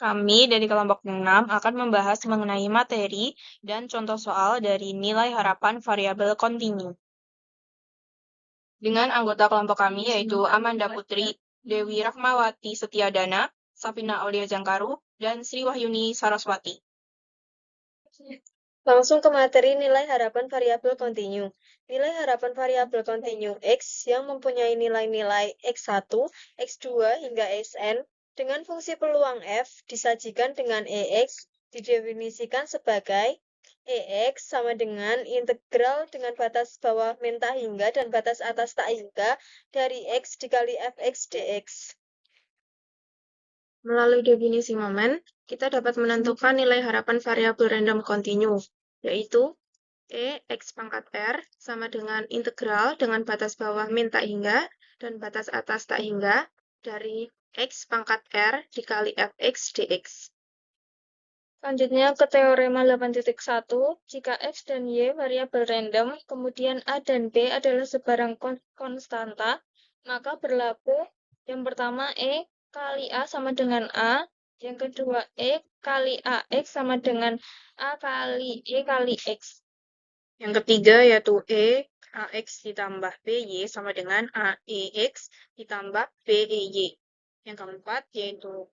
Kami dari kelompok 6 akan membahas mengenai materi dan contoh soal dari nilai harapan variabel kontinu. Dengan anggota kelompok kami yaitu Amanda Putri, Dewi Rahmawati Setiadana, Safina Aulia Jangkaru, dan Sri Wahyuni Saraswati. Langsung ke materi nilai harapan variabel kontinu. Nilai harapan variabel kontinu X yang mempunyai nilai-nilai X1, X2, hingga Xn dengan fungsi peluang F disajikan dengan EX didefinisikan sebagai EX sama dengan integral dengan batas bawah min tak hingga dan batas atas tak hingga dari X dikali Fx dx. Melalui definisi momen, kita dapat menentukan nilai harapan variabel random kontinu, yaitu E X pangkat R sama dengan integral dengan batas bawah min tak hingga dan batas atas tak hingga dari X pangkat R dikali Fx dx. Selanjutnya ke teorema 8.1, jika X dan Y variabel random, kemudian A dan B adalah sebarang konstanta, maka berlaku yang pertama E kali A sama dengan A, yang kedua E kali AX sama dengan A kali E kali X. Yang ketiga yaitu E AX ditambah BY sama dengan AEX ditambah BEY. Yang keempat yaitu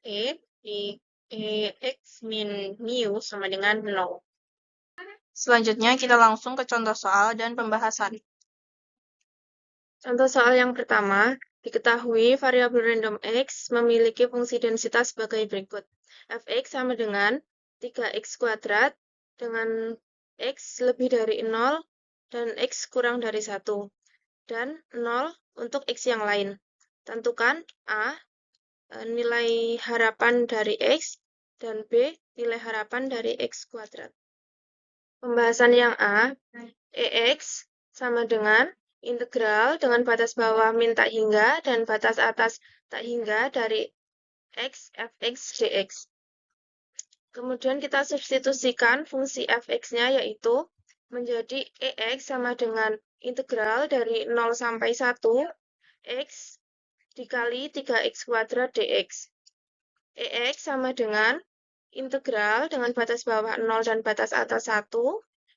EX min mu sama dengan 0. Selanjutnya kita langsung ke contoh soal dan pembahasan. Contoh soal yang pertama, diketahui variabel random X memiliki fungsi densitas sebagai berikut. Fx sama dengan 3x kuadrat dengan x lebih dari 0 dan x kurang dari 1. Dan 0 untuk x yang lain. Tentukan A, nilai harapan dari x, dan B, nilai harapan dari x kuadrat. Pembahasan yang A, EX sama dengan integral dengan batas bawah min tak hingga dan batas atas tak hingga dari x fx dx. Kemudian kita substitusikan fungsi fx-nya yaitu menjadi EX sama dengan integral dari 0 sampai 1 x dikali 3x kuadrat dx. EX sama dengan integral dengan batas bawah 0 dan batas atas 1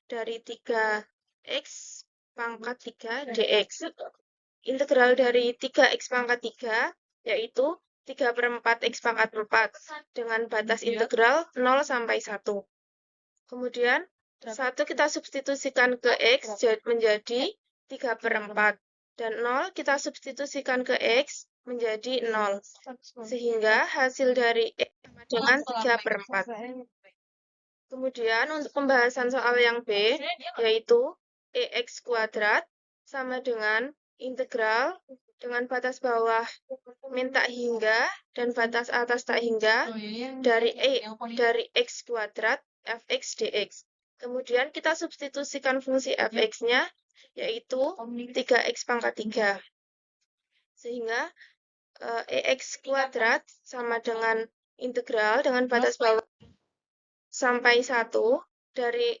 dari 3x pangkat 3 dx. Integral dari 3x pangkat 3 yaitu 3/4 x pangkat 4 dengan batas integral 0 sampai 1. Kemudian 1 kita substitusikan ke x menjadi 3/4 dan 0 kita substitusikan ke x menjadi 0. Sehingga hasil dari x sama dengan 3/4. Kemudian untuk pembahasan soal yang B, yaitu EX kuadrat sama dengan integral dengan batas bawah min tak hingga dan batas atas tak hingga dari X kuadrat Fx dx. Kemudian kita substitusikan fungsi Fx-nya, yaitu 3x pangkat 3. Sehingga EX kuadrat sama dengan integral dengan batas bawah sampai 1 dari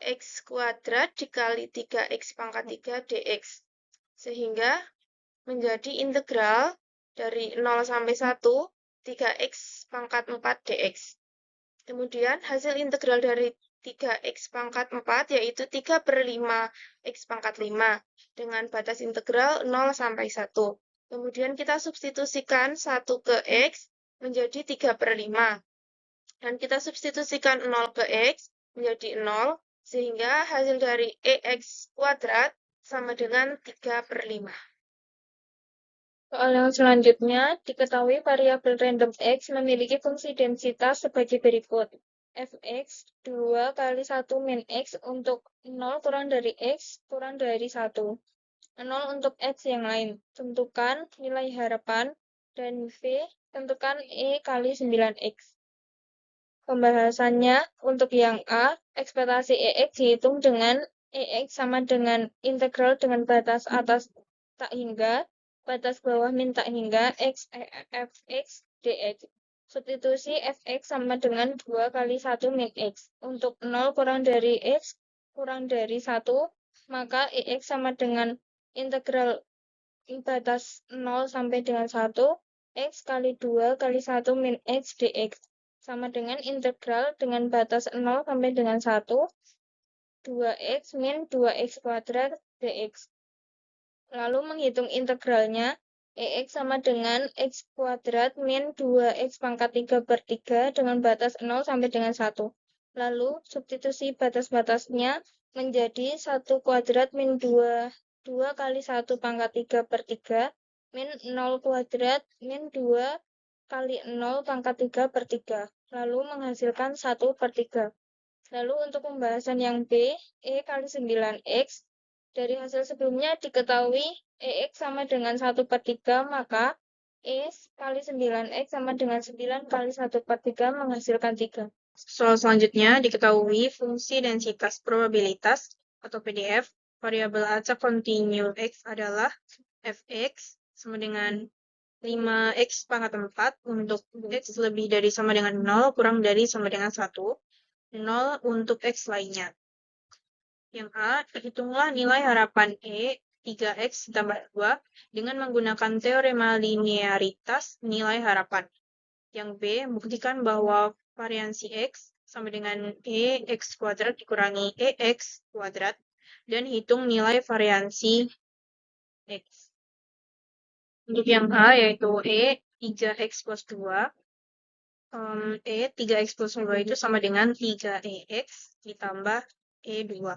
x kuadrat dikali 3x pangkat 3 dx. Sehingga menjadi integral dari 0 sampai 1, 3x pangkat 4 dx. Kemudian hasil integral dari 3x pangkat 4 yaitu 3/5 x pangkat 5 dengan batas integral 0 sampai 1. Kemudian kita substitusikan 1 ke x menjadi 3/5. Dan kita substitusikan 0 ke x menjadi 0, sehingga hasil dari EX kuadrat sama dengan 3/5. Soal yang selanjutnya, diketahui variabel random X memiliki fungsi densitas sebagai berikut. Fx 2 kali 1 min X untuk 0 kurang dari X kurang dari 1. 0 untuk X yang lain. Tentukan nilai harapan dan V tentukan E kali 9X. Pembahasannya untuk yang A, ekspektasi EX dihitung dengan EX sama dengan integral dengan batas atas tak hingga, batas bawah min tak hingga, Fx dx. Substitusi Fx sama dengan 2 kali 1 min X. Untuk 0 kurang dari X kurang dari 1, maka EX sama dengan integral batas 0 sampai dengan 1, X kali 2 kali 1 min X dx. sama dengan integral dengan batas 0 sampai dengan 1, 2x min 2x kuadrat dx. Lalu menghitung integralnya, EX sama dengan X kuadrat min 2X pangkat 3 per 3 dengan batas 0 sampai dengan 1. Lalu, substitusi batas-batasnya menjadi 1 kuadrat min 2 kali 1 pangkat 3 per 3 min 0 kuadrat min 2 kali 0 pangkat 3 per 3. Lalu menghasilkan 1 per 3. Lalu untuk pembahasan yang B, E kali 9X. Dari hasil sebelumnya diketahui EX sama dengan 1 per 3, maka E kali 9X sama dengan 9 kali 1 per 3 menghasilkan 3. Soal selanjutnya diketahui fungsi densitas probabilitas atau PDF variabel acak kontinu X adalah Fx sama dengan 5X pangkat 4 untuk X lebih dari sama dengan 0 kurang dari sama dengan 1. 0 untuk X lainnya. Yang A, hitunglah nilai harapan E 3X ditambah 2 dengan menggunakan teorema linearitas nilai harapan. Yang B, buktikan bahwa variansi X sama dengan EX kuadrat dikurangi EX kuadrat dan hitung nilai variansi X. Untuk yang A, yaitu E 3X plus 2, E 3X plus 2 itu sama dengan 3EX ditambah E2.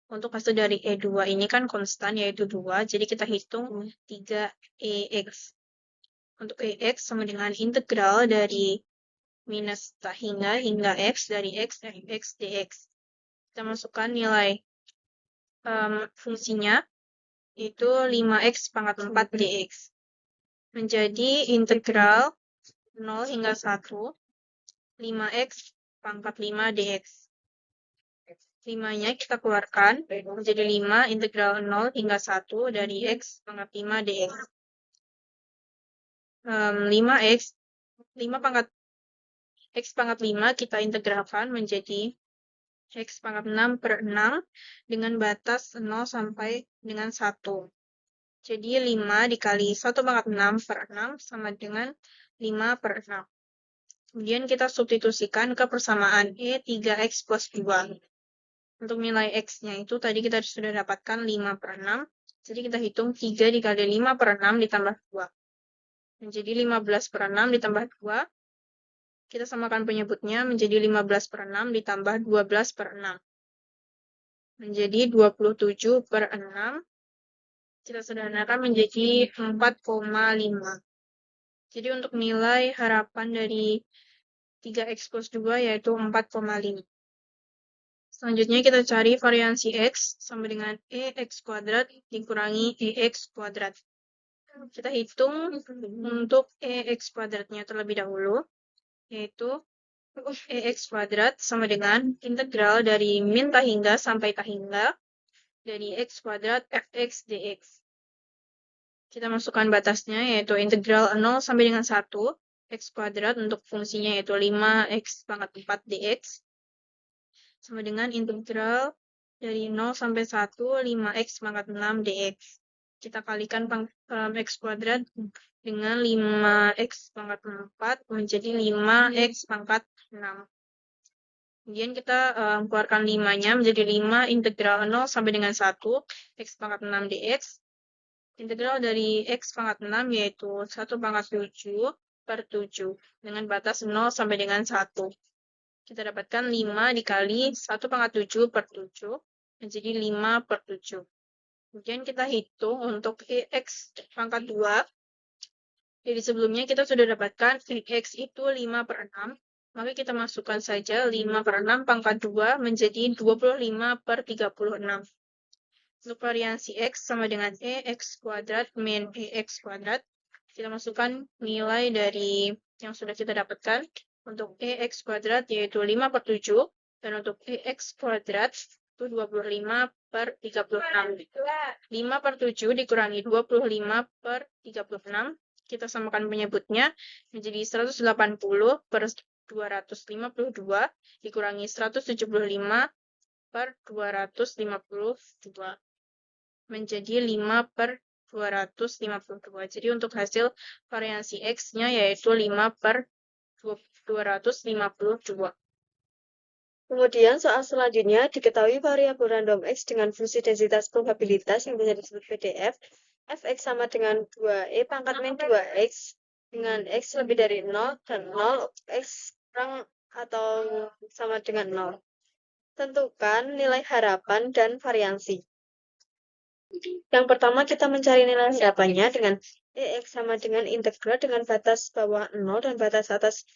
Untuk hasil dari E2 ini kan konstan, yaitu 2, jadi kita hitung 3EX. Untuk EX sama dengan integral dari minus tak hingga X dari X dx. Kita masukkan nilai fungsinya, itu 5X pangkat 4 dx. Menjadi integral 0 hingga 1, 5X pangkat 5 dx. 5-nya kita keluarkan, menjadi 5 integral 0 hingga 1 dari X pangkat 5 dx. 5X, 5 pangkat X pangkat 5 kita integralkan menjadi X pangkat 6 per 6 dengan batas 0 sampai dengan 1. Jadi 5 dikali 1 pangkat 6 per 6 sama dengan 5 per 6. Kemudian kita substitusikan ke persamaan E 3X plus 2. Untuk nilai X-nya itu tadi kita sudah dapatkan 5 per 6. Jadi kita hitung 3 dikali 5 per 6 ditambah 2. Menjadi 15 per 6 ditambah 2. Kita samakan penyebutnya menjadi 15 per 6 ditambah 12 per 6. Menjadi 27 per 6. Kita sederhanakan menjadi 4,5. Jadi untuk nilai harapan dari 3X plus 2 yaitu 4,5. Selanjutnya kita cari variansi X sama dengan EX kuadrat dikurangi EX kuadrat. Kita hitung untuk EX kuadratnya terlebih dahulu, yaitu EX kuadrat sama dengan integral dari min tak hingga sampai tak hingga dari X kuadrat Fx dx. Kita masukkan batasnya, yaitu integral 0 sampai dengan 1, X kuadrat untuk fungsinya yaitu 5X pangkat 4 dx. Sama dengan integral dari 0 sampai 1, 5X pangkat 6 dx. Kita kalikan X kuadrat dengan 5X pangkat 4 menjadi 5X pangkat 6. Kemudian kita keluarkan 5-nya menjadi 5 integral 0 sampai dengan 1, X pangkat 6 dx. Integral dari X pangkat 6 yaitu 1 pangkat 7 per 7 dengan batas 0 sampai dengan 1. Kita dapatkan 5 dikali 1 pangkat 7 per 7 menjadi 5 per 7. Kemudian kita hitung untuk EX pangkat 2. Jadi sebelumnya kita sudah dapatkan EX itu 5 per 6. Maka kita masukkan saja 5 per 6 pangkat 2 menjadi 25 per 36. Untuk variansi X sama dengan EX kuadrat min EX kuadrat. Kita masukkan nilai dari yang sudah kita dapatkan. Untuk EX kuadrat yaitu 5 per 7, dan untuk EX kuadrat itu 25 per 36. 5 per 7 dikurangi 25 per 36, kita samakan penyebutnya menjadi 180 per 252 dikurangi 175 per 252. Menjadi 5 per 252. Jadi untuk hasil variansi X-nya yaitu 5 per 252. Kemudian soal selanjutnya, diketahui variabel random X dengan fungsi densitas probabilitas yang bisa disebut PDF, Fx sama dengan 2e pangkat min 2x dengan x lebih dari 0 dan 0, x kurang atau sama dengan 0. Tentukan nilai harapan dan variansi. Yang pertama kita mencari nilai harapannya dengan EX sama dengan integral dengan batas bawah 0 dan batas atas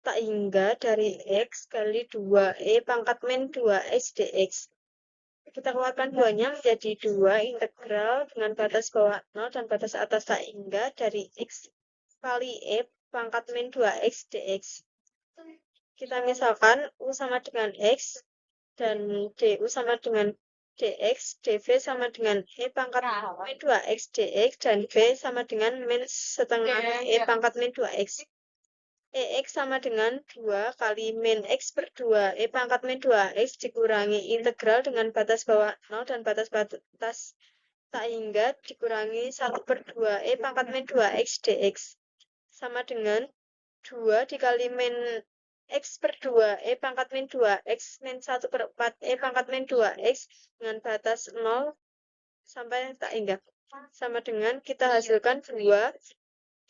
tak hingga dari X kali 2E pangkat min 2X dx. Kita keluarkan duanya menjadi 2 integral dengan batas bawah 0 dan batas atas tak hingga dari X kali E pangkat min 2X dx. Kita misalkan U sama dengan X dan DU sama dengan dx, dv sama dengan E pangkat min 2x dx, dan V sama dengan min setengah E pangkat min 2x. EX sama dengan 2 kali min X per 2 E pangkat min 2X dikurangi integral dengan batas bawah 0 dan batas tak hingga dikurangi 1 per 2 E pangkat min 2X dx sama dengan 2 dikali min X per 2 E pangkat min 2X min 1 per 4 E pangkat min 2X dengan batas 0 sampai tak hingga. Sama dengan kita hasilkan 2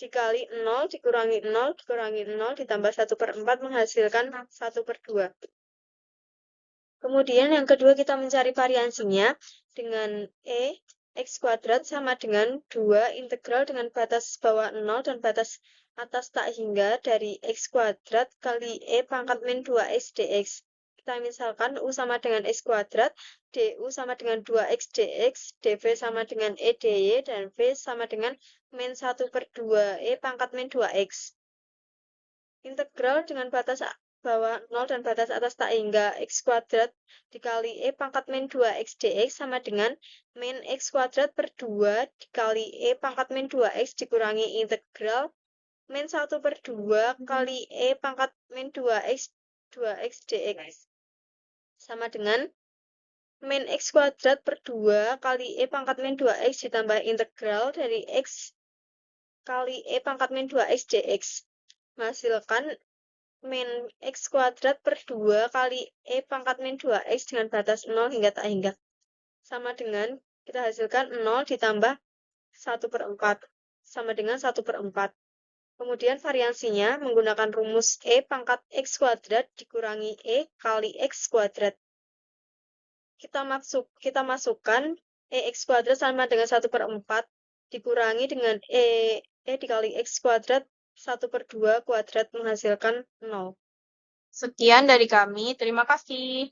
dikali 0 dikurangi 0 dikurangi 0 ditambah 1 per 4 menghasilkan 1 per 2. Kemudian yang kedua kita mencari variansinya dengan E X kuadrat sama dengan 2 integral dengan batas bawah 0 dan batas atas tak hingga dari X kuadrat kali E pangkat min 2X dx. Kita misalkan U sama dengan X kuadrat, DU sama dengan 2X dx, DV sama dengan E dy, dan V sama dengan min 1 per 2 E pangkat min 2X. Integral dengan batas bawah 0 dan batas atas tak hingga X kuadrat dikali E pangkat min 2X dx sama dengan min X kuadrat per 2 dikali E pangkat min 2X dikurangi integral min 1 per 2 kali E pangkat min 2X dx sama dengan min X kuadrat per 2 kali E pangkat min 2X ditambah integral dari X kali E pangkat min 2X dx. Menghasilkan min X kuadrat per 2 kali E pangkat min 2X dengan batas 0 hingga tak hingga. Sama dengan kita hasilkan 0 ditambah 1 per 4 sama dengan 1 per 4. Kemudian variansinya menggunakan rumus E pangkat X kuadrat dikurangi E kali X kuadrat. Kita masukkan EX kuadrat sama dengan 1 per 4 dikurangi dengan E dikali X kuadrat 1 per 2 kuadrat menghasilkan 0. Sekian dari kami, terima kasih.